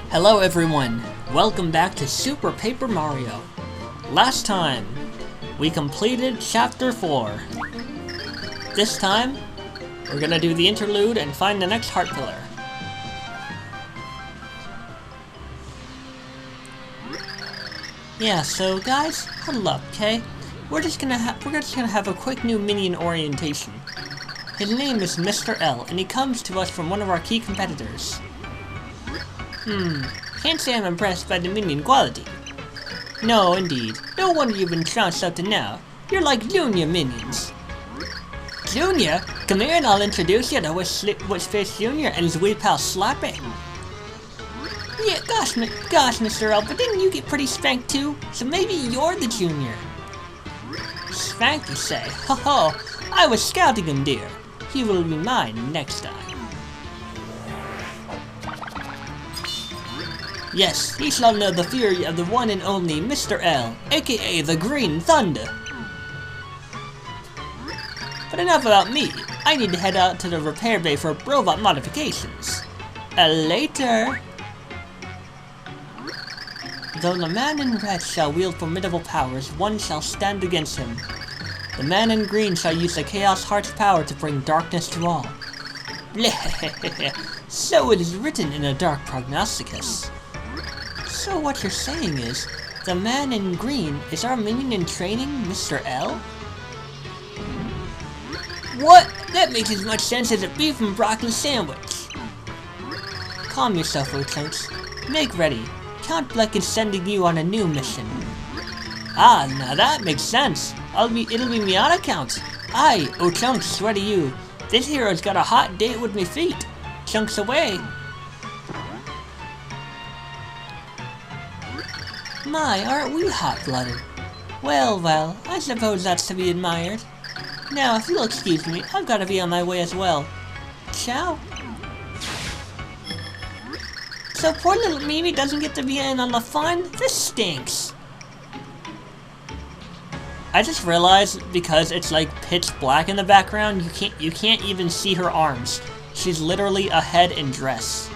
Hello everyone, welcome back to Super Paper Mario. Last time, we completed Chapter 4. This time, we're gonna do the interlude and find the next heart pillar. Yeah, so guys, huddle up, okay? We're just gonna have a quick new minion orientation. His name is Mr. L, and he comes to us from one of our key competitors. Can't say I'm impressed by the minion quality. No, indeed. No wonder you've been trounced up to now. You're like Junior minions. Junior? Come here and I'll introduce you to Wishface Junior and his wee pal Slappy. Yeah, gosh, Mr. L, but didn't you get pretty spanked too? So maybe you're the Junior. Spanked, you say? Ho ho! I was scouting him, dear. He will be mine next time. Yes, he shall know the fury of the one and only Mr. L, aka the Green Thunder. But enough about me. I need to head out to the repair bay for robot modifications. Later. Though the man in red shall wield formidable powers, one shall stand against him. The man in green shall use the Chaos Heart's power to bring darkness to all. So it is written in a dark prognosticus. So what you're saying is, the man in green is our minion in training, Mr. L? What? That makes as much sense as a beef and broccoli sandwich. Calm yourself, O-Chunks. Make ready. Count Bleck is sending you on a new mission. Ah, now that makes sense. It'll be me on account. Aye, O-Chunks, swear to you. This hero's got a hot date with me feet. Chunks away. My, aren't we hot-blooded? Well, well, I suppose that's to be admired. Now, if you'll excuse me, I've got to be on my way as well. Ciao. So poor little Mimi doesn't get to be in on the fun? This stinks. I just realized because it's like pitch black in the background, you can't even see her arms. She's literally a head in dress.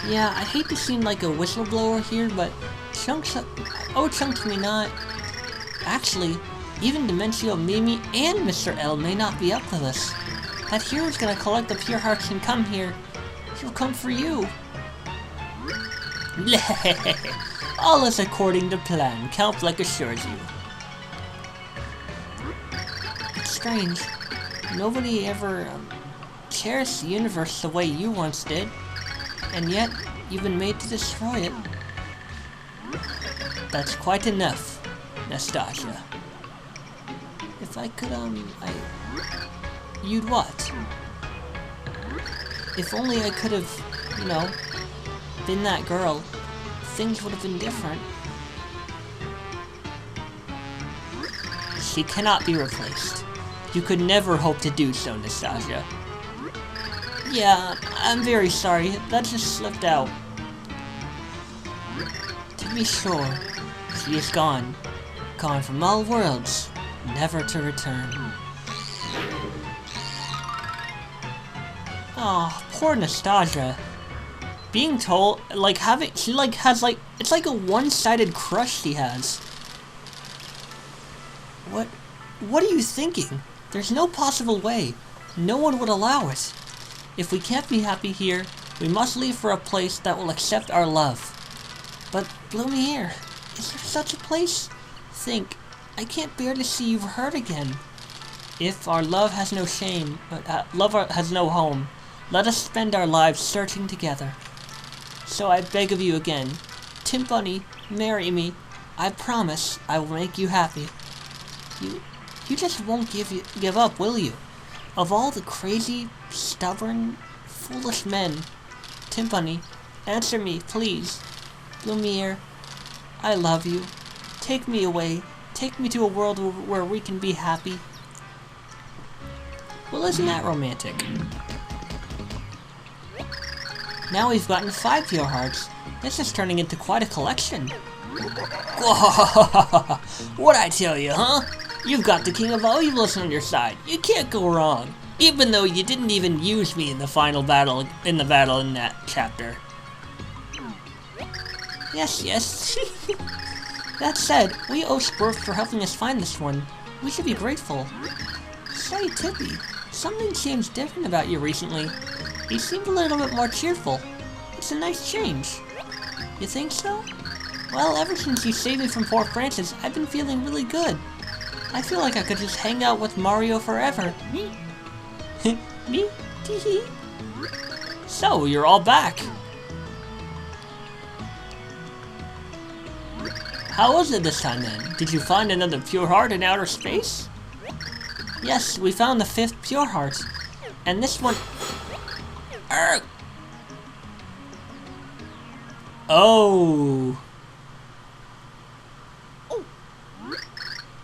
Yeah, I hate to seem like a whistleblower here, but Chunks may not. Actually, even Dimencio Mimi and Mr. L may not be up to this. That hero's gonna collect the pure hearts and come here. He'll come for you. All is according to plan, Count Bleck assures you. It's strange. Nobody ever cherished the universe the way you once did. And yet, you've been made to destroy it. That's quite enough, Nastasia. If I could, you'd what? If only I could have, you know, been that girl, things would have been different. She cannot be replaced. You could never hope to do so, Nastasia. Yeah, I'm very sorry. That just slipped out. To be sure, she is gone. Gone from all worlds, never to return. Oh, poor Nastasia. Being told, like, she has it's like a one-sided crush she has. What are you thinking? There's no possible way. No one would allow it. If we can't be happy here, we must leave for a place that will accept our love. But, Lumiere, is there such a place? Think, I can't bear to see you hurt again. If our love has no shame, love has no home, let us spend our lives searching together. So I beg of you again, Timpani, marry me. I promise I will make you happy. You just won't give up, will you? Of all the crazy, stubborn, foolish men, Timpani, answer me, please. Lumiere, I love you. Take me away. Take me to a world where we can be happy. Well, isn't that romantic? Now we've gotten 5 pure hearts. This is turning into quite a collection. What'd I tell you, huh? You've got the King of All Evils on your side. You can't go wrong. Even though you didn't even use me in the final battle, in that chapter. Yes, yes. That said, we owe Squirf for helping us find this one. We should be grateful. Say, Tippi, something seems different about you recently. You seem a little bit more cheerful. It's a nice change. You think so? Well, ever since you saved me from Fort Francis, I've been feeling really good. I feel like I could just hang out with Mario forever. Me? Me? Tee-hee. So, you're all back. How was it this time then? Did you find another pure heart in outer space? Yes, we found the 5th pure heart. And this one... Urgh. Oh.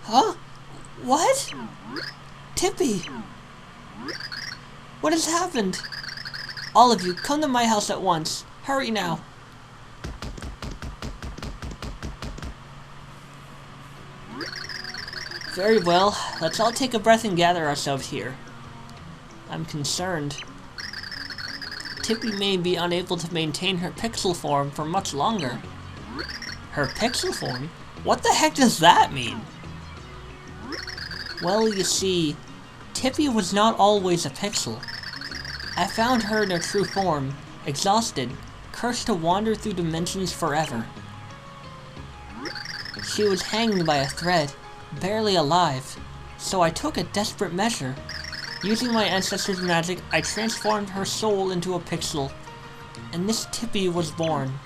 Huh? What? Tippi! What has happened? All of you, come to my house at once. Hurry now. Very well. Let's all take a breath and gather ourselves here. I'm concerned. Tippi may be unable to maintain her pixel form for much longer. Her pixel form? What the heck does that mean? Well, you see, Tippi was not always a pixel. I found her in her true form, exhausted, cursed to wander through dimensions forever. She was hanging by a thread, barely alive, so I took a desperate measure. Using my ancestors' magic, I transformed her soul into a pixel, and this Tippi was born.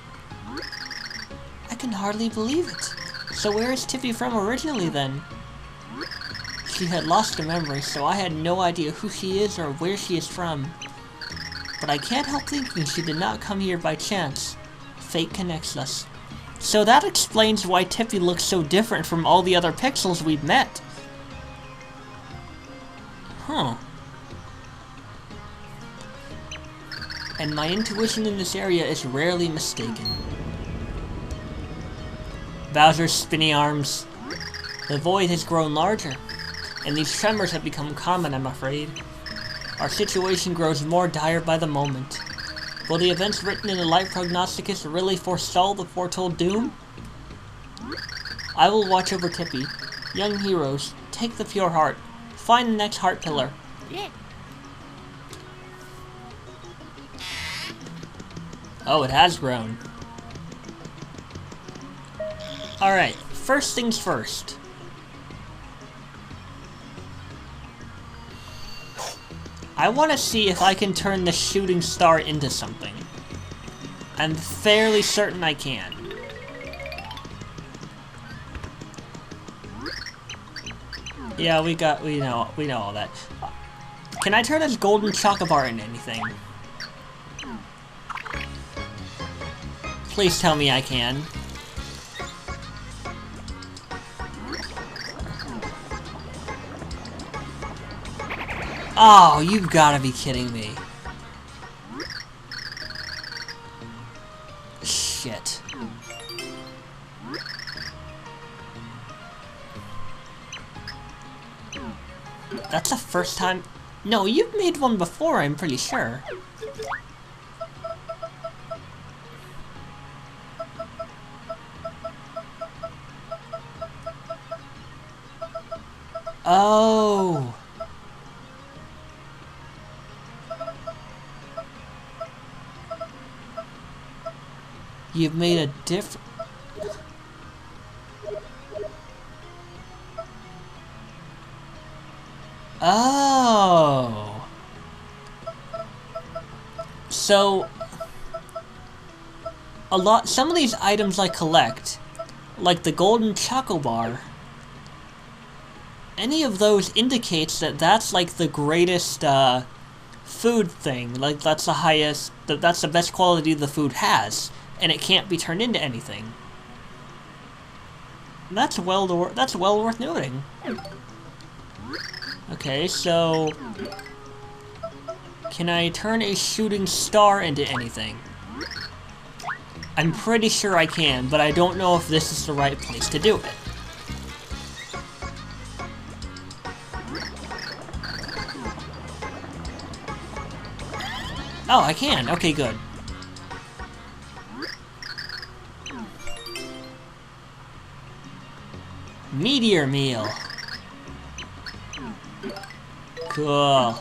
I can hardly believe it. So where is Tippi from originally then? She had lost her memory, so I had no idea who she is or where she is from. But I can't help thinking she did not come here by chance. Fate connects us. So that explains why Tippi looks so different from all the other pixels we've met. Huh. And my intuition in this area is rarely mistaken. Bowser's spinny arms. The void has grown larger, and these tremors have become common, I'm afraid. Our situation grows more dire by the moment. Will the events written in the Light Prognosticus really forestall the foretold doom? I will watch over Tippi. Young heroes, take the pure heart. Find the next heart pillar. Oh, it has grown. Alright, first things first. I want to see if I can turn the shooting star into something. I'm fairly certain I can. Yeah, we know all that. Can I turn this golden chocobar into anything? Please tell me I can. Oh, you've gotta be kidding me. Shit. That's the first time... No, you've made one before, I'm pretty sure. Oh. You've made a different... Oh. So... some of these items I collect, like the golden chocobar, any of those indicates that that's like the greatest, food thing. Like, that's the highest... That's the best quality the food has. And it can't be turned into anything. That's well worth noting. Okay, so... Can I turn a shooting star into anything? I'm pretty sure I can, but I don't know if this is the right place to do it. Oh, I can. Okay, good. Meteor meal. Cool.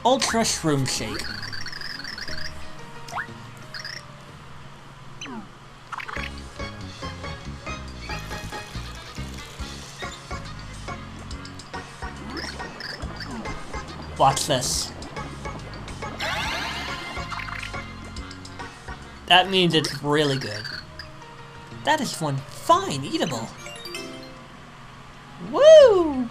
Ultra shroom shake. Watch this. That means it's really good. That is one fine eatable. Woo!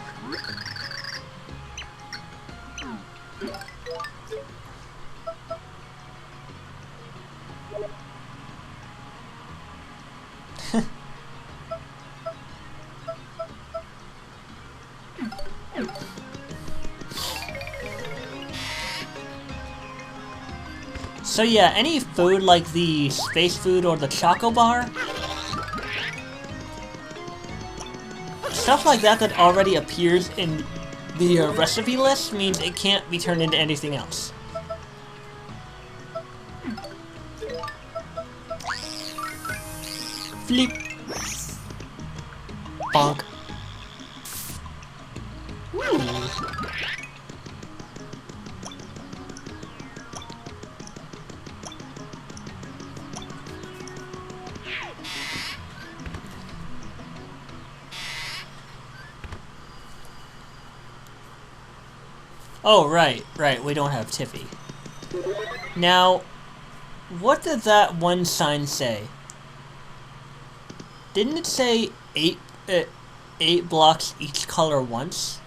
So yeah, any food like the space food or the Choco Bar, stuff like that that already appears in the recipe list means it can't be turned into anything else. Flip. Bonk. Ooh. Oh, right, we don't have Tippi. Now, what did that one sign say? Didn't it say eight blocks each color once?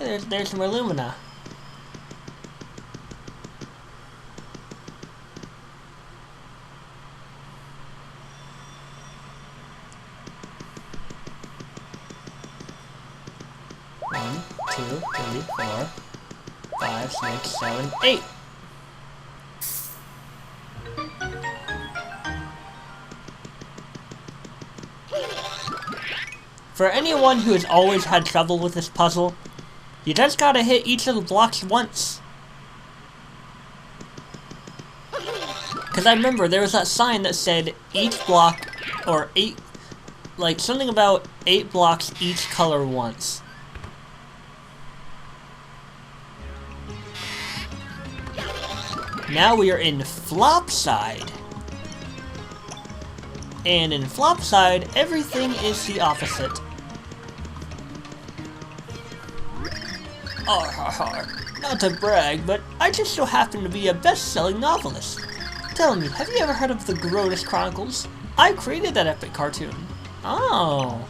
There's some Illumina. One, two, three, 4, 5, 6, 7, 8. For anyone who has always had trouble with this puzzle, you just gotta hit each of the blocks once. Because I remember there was that sign that said each block, or 8, like something about 8 blocks each color once. Now we are in Flopside. And in Flopside, everything is the opposite. Not to brag, but I just so happen to be a best-selling novelist. Tell me, have you ever heard of the Grotus Chronicles? I created that epic cartoon. Oh.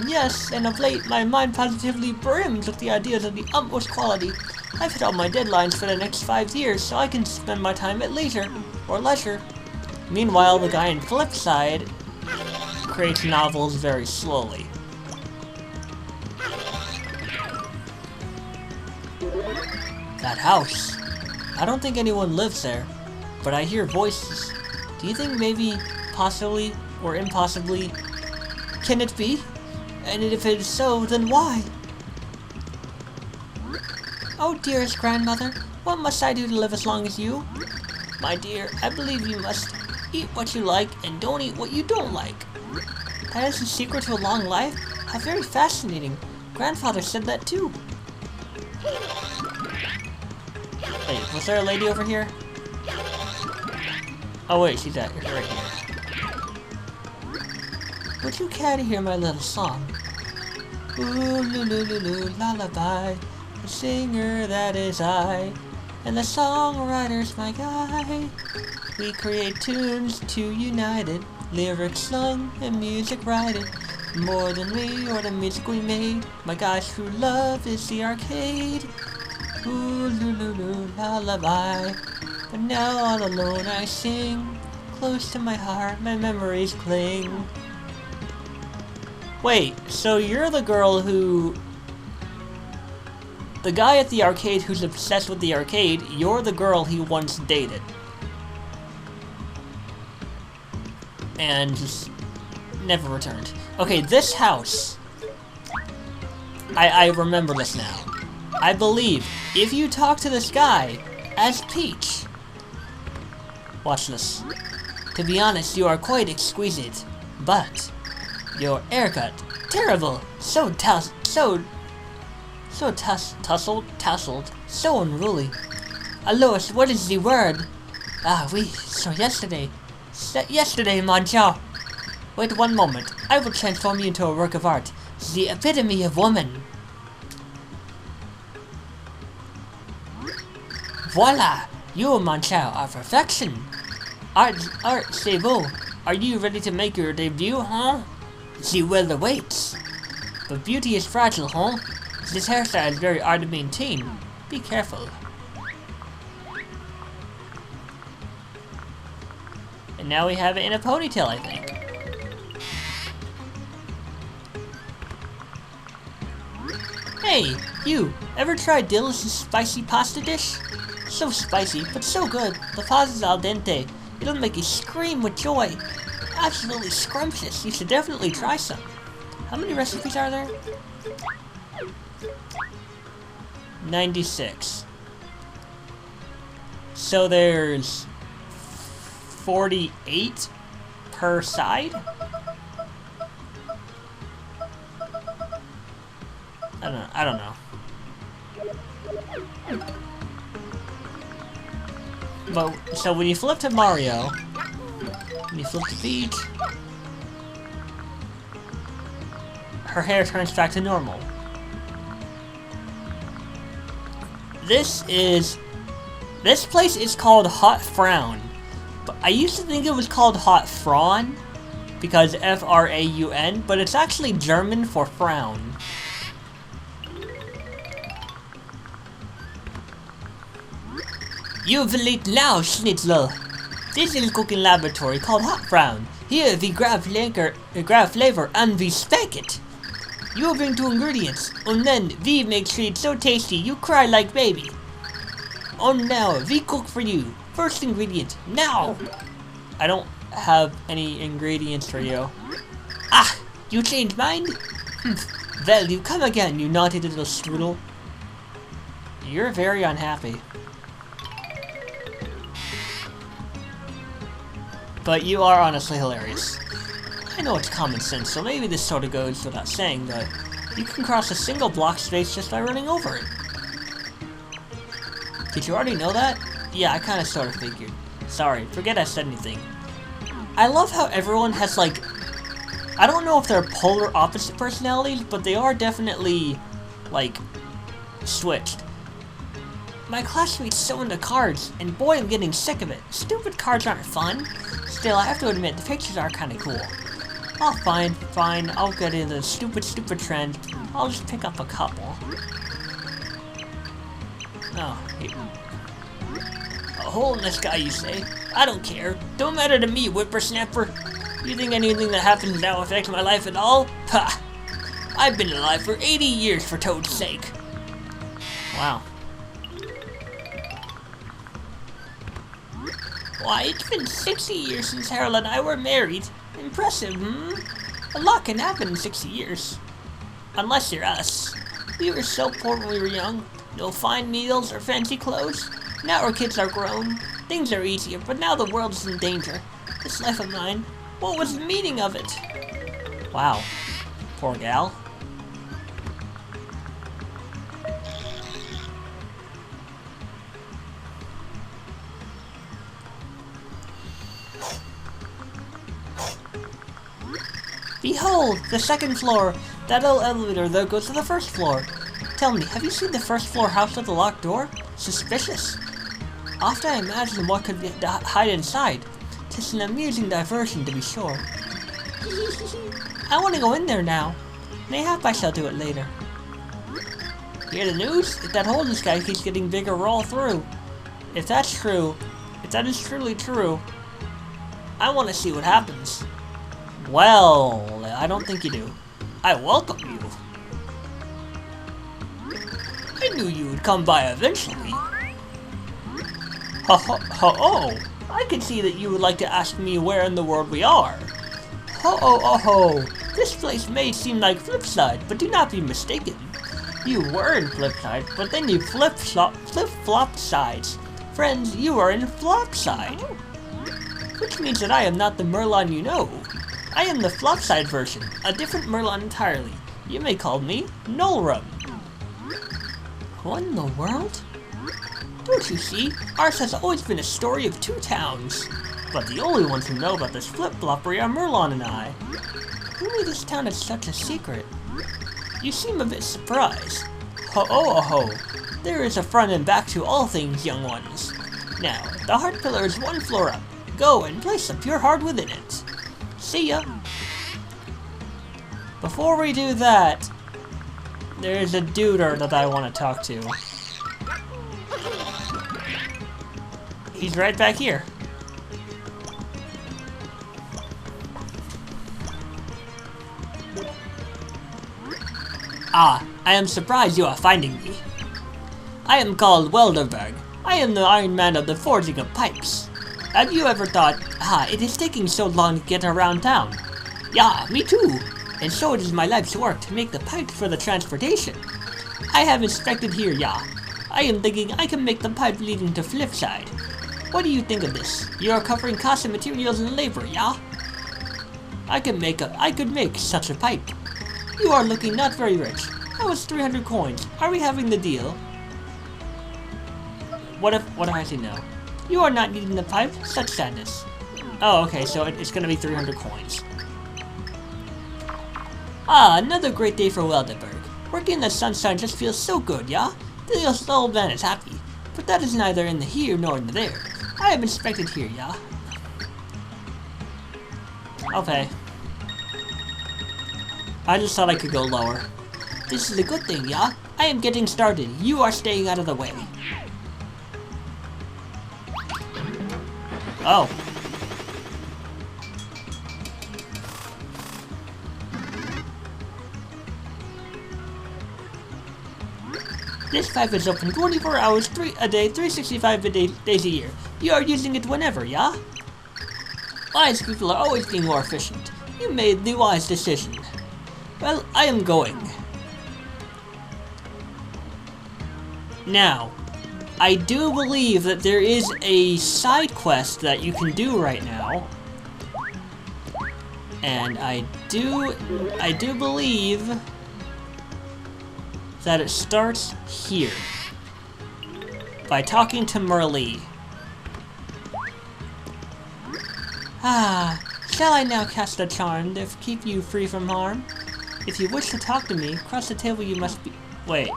Yes, and of late, my mind positively brims with the ideas of the utmost quality. I've hit all my deadlines for the next 5 years, so I can spend my time at leisure. Meanwhile, the guy in Flipside creates novels very slowly. That house. I don't think anyone lives there, but I hear voices. Do you think maybe, possibly, or impossibly, can it be? And if it is so, then why? Oh, dearest grandmother, what must I do to live as long as you? My dear, I believe you must eat what you like and don't eat what you don't like. That is the secret to a long life? How very fascinating. Grandfather said that too. Hey, was there a lady over here? Oh wait, she's right here. Would you care to hear my little song? Ooh, loo, loo, loo, loo, lullaby. The singer, that is I. And the songwriter's my guy. We create tunes to united, lyrics sung and music writed. More than me or the music we made. My guy's true love is the arcade. Ooh, loo, loo, loo, lullaby. But now all alone I sing. Close to my heart, my memories cling. Wait, so you're the girl who... The guy at the arcade who's obsessed with the arcade, you're the girl he once dated. And never returned. Okay, this house. I remember this now. I believe if you talk to this guy as Peach. Watch this. To be honest, you are quite exquisite, but your haircut, terrible. So tasseled, so unruly. Alois, what is the word? Ah, oui, so yesterday, mon Dieu. Wait one moment, I will transform you into a work of art, the epitome of woman. Voila, you, mon Dieu, are perfection. Art, c'est beau. Are you ready to make your debut, huh? The well awaits. But beauty is fragile, huh? This hairstyle is very hard to maintain. Be careful. And now we have it in a ponytail, I think. Hey, you! Ever tried delicious spicy pasta dish? So spicy, but so good. The pasta's al dente. It'll make you scream with joy. Absolutely scrumptious. You should definitely try some. How many recipes are there? 96. So there's 48 per side? I don't know. But, so when you flip to Mario, when you flip to Peach, her hair turns back to normal. This place is called Hot Frown. But I used to think it was called Hot Fraun, because F-R-A-U-N, but it's actually German for frown. You've late now, Schnitzel. This is a cooking laboratory called Hot Frown. Here we grab flavor and we spec it. You bring 2 ingredients, and then we make treats so tasty you cry like baby. And now we cook for you. First ingredient, now! I don't have any ingredients for you. Ah! You changed mind? Well, you come again, you naughty little strudel. You're very unhappy. But you are honestly hilarious. I know it's common sense, so maybe this sort of goes without saying, but you can cross a single block space just by running over it. Did you already know that? Yeah, I kinda sorta figured. Sorry, forget I said anything. I love how everyone has, like, I don't know if they're polar opposite personalities, but they are definitely, like, switched. My classmate's so into cards, and boy, I'm getting sick of it. Stupid cards aren't fun. Still, I have to admit, the pictures are kinda cool. Oh, fine, I'll get into the stupid trend. I'll just pick up a couple. Oh, a hole in the sky, you say? I don't care. Don't matter to me, whippersnapper. You think anything that happens now affects my life at all? Ha! I've been alive for 80 years for Toad's sake. Wow. Why, it's been 60 years since Harold and I were married. Impressive, hmm? A lot can happen in 60 years. Unless you're us. We were so poor when we were young. No fine meals or fancy clothes. Now our kids are grown. Things are easier, but now the world is in danger. This life of mine, what was the meaning of it? Wow. Poor gal. Behold, the second floor. That little elevator there goes to the first floor. Tell me, have you seen the first floor house with the locked door? Suspicious. Often I imagine what could hide inside. Tis an amusing diversion, to be sure. I want to go in there now. Mayhap I shall do it later. Hear the news? If that hole in the sky keeps getting bigger, we're all through. If that's true, if that is truly true, I want to see what happens. Well, I don't think you do. I welcome you. I knew you would come by eventually. Oh, I can see that you would like to ask me where in the world we are. Ho! This place may seem like Flipside, but do not be mistaken. You were in Flipside, but then you flip-flopped sides. Friends, you are in Flopside. Which means that I am not the Merlon you know. I am the Flopside version, a different Merlon entirely. You may call me Nullrum. What in the world? Don't you see? Ours has always been a story of two towns. But the only ones who know about this flip-floppery are Merlon and I. Who knew this town had such a secret? You seem a bit surprised. Ho! There is a front and back to all things, young ones. Now, the heart pillar is one floor up. Go and place a pure heart within it. See ya! Before we do that, there's a duder that I want to talk to. He's right back here. Ah, I am surprised you are finding me. I am called Welderberg. I am the Iron Man of the forging of pipes. Have you ever thought, it is taking so long to get around town? Yeah, me too. And so it is my life's work to make the pipes for the transportation. I have inspected here, yeah. I am thinking I can make the pipe leading to Flipside. What do you think of this? You are covering costs and materials and labor, yeah? I could make such a pipe. You are looking not very rich. That was 300 coins. Are we having the deal? What if I say no? You are not needing the pipe? Such sadness. Oh, okay, so it's gonna be 300 coins. Ah, another great day for Welderberg. Working in the sunshine just feels so good, yeah? The old man is happy. But that is neither in the here nor in the there. I have inspected here, yeah? I'll pay. I just thought I could go lower. This is a good thing, yeah? I am getting started. You are staying out of the way. Oh. This pipe is open 24 hours a day, 365 days a year. You are using it whenever, yeah? Wise people are always being more efficient. You made the wise decision. Well, I am going. Now, I do believe that there is a side quest that you can do right now. And I do believe that it starts here. By talking to Merlee. Shall I now cast a charm to keep you free from harm? If you wish to talk to me, across the table you must be... Wait,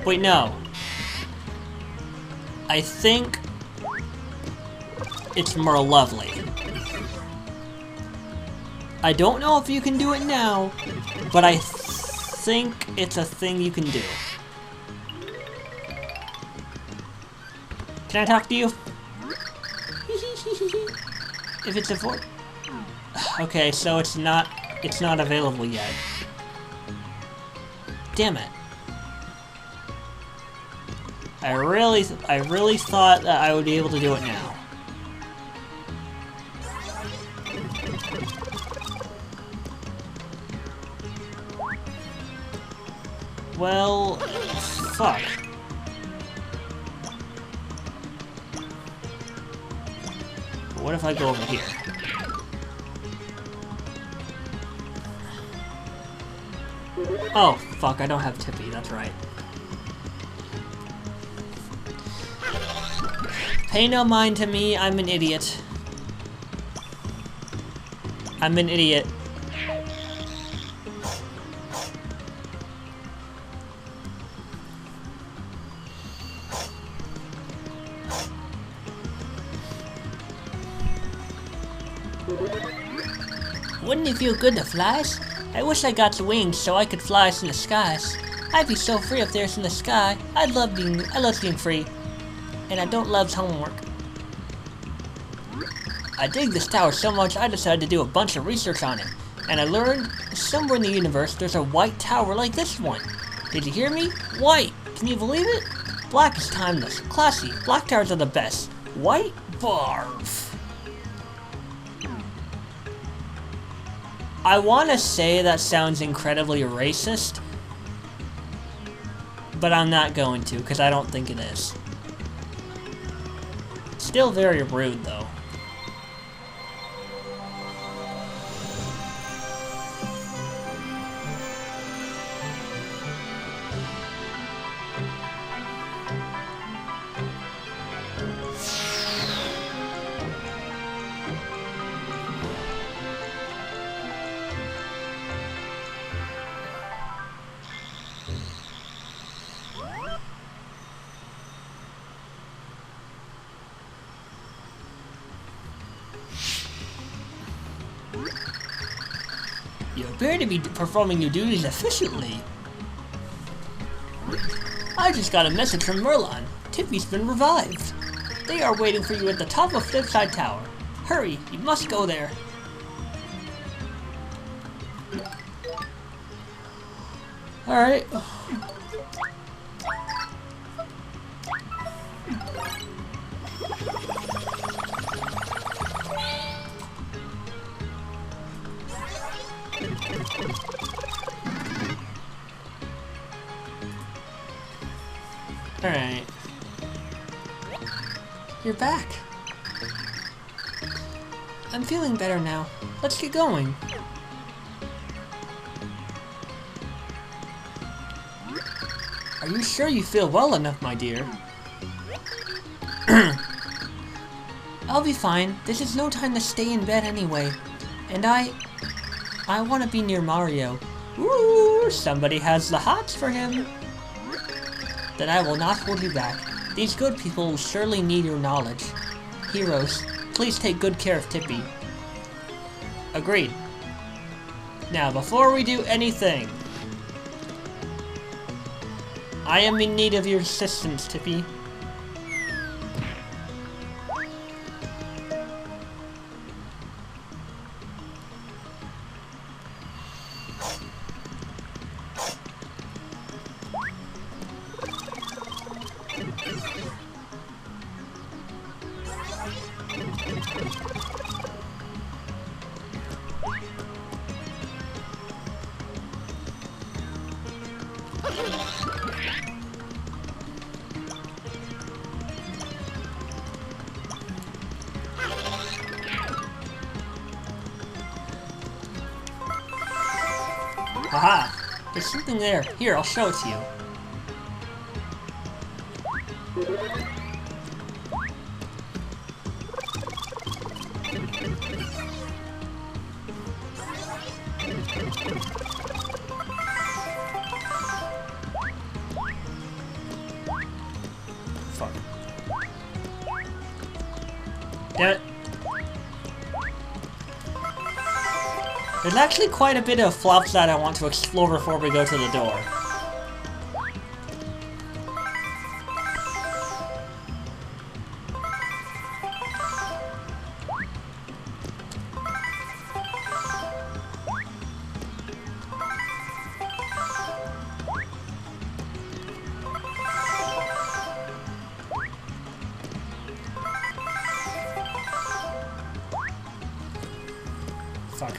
no. I think it's more lovely. I don't know if you can do it now, but I think it's a thing you can do. Can I talk to you? If it's a voice... Okay, so it's not available yet. Damn it. I really thought that I would be able to do it now. Well, fuck. But what if I go over here? Oh, fuck, I don't have Tippi, that's right. Pay no mind to me, I'm an idiot. I'm an idiot. Wouldn't it feel good to fly? I wish I got the wings so I could fly us in the skies. I'd be so free up there in the sky. I love being free. And I don't love homework. I dig this tower so much I decided to do a bunch of research on it. And I learned somewhere in the universe there's a white tower like this one. Did you hear me? White! Can you believe it? Black is timeless. Classy. Black towers are the best. White? Barf. I want to say that sounds incredibly racist, but I'm not going to, because I don't think it is. Still very rude, though. You appear to be performing your duties efficiently. I just got a message from Merlon. Tippi's been revived. They are waiting for you at the top of Flipside Tower. Hurry, you must go there. Alright. Alright. You're back. I'm feeling better now. Let's get going. Are you sure you feel well enough, my dear? I'll be fine. This is no time to stay in bed anyway. And I want to be near Mario. Ooh, somebody has the hots for him. Then I will not hold you back. These good people will surely need your knowledge. Heroes, please take good care of Tippi. Agreed. Now, before we do anything, I am in need of your assistance, Tippi. Haha! There's something there. Here, I'll show it to you. Fuck. Damn it. There's actually quite a bit of flops that I want to explore before we go to the door. Fuck.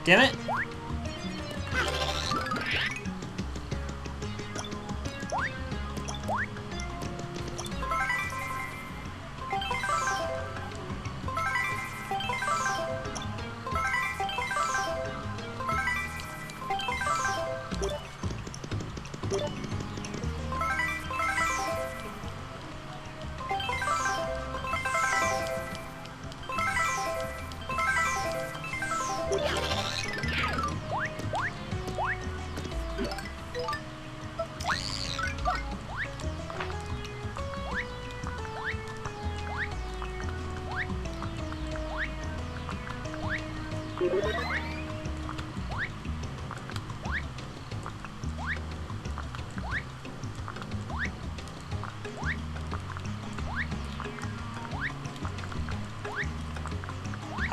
Damn it!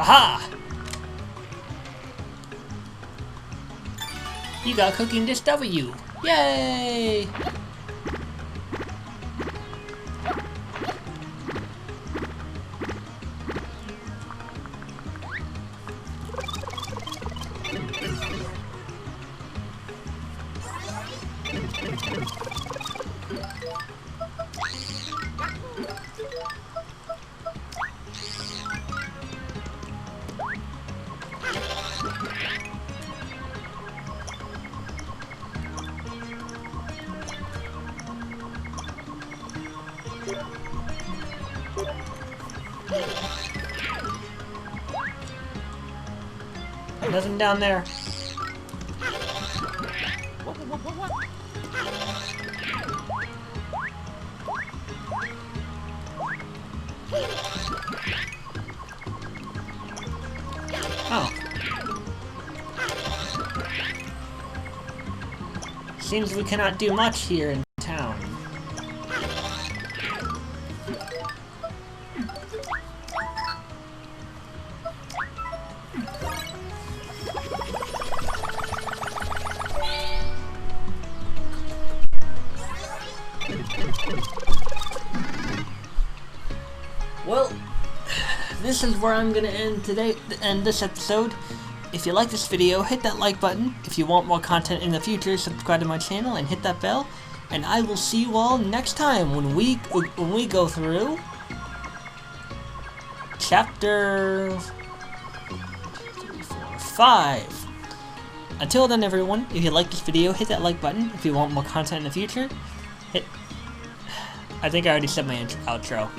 Aha! You got cooking dish W. Yay! Nothing down there. Oh. Seems we cannot do much here in town. Well, this is where I'm gonna end this episode. If you like this video, hit that like button. If you want more content in the future, subscribe to my channel and hit that bell. And I will see you all next time when we go through chapter 5. Until then, everyone, if you like this video, hit that like button. If you want more content in the future, I think I already said my outro.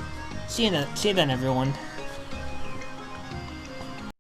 See you then, everyone.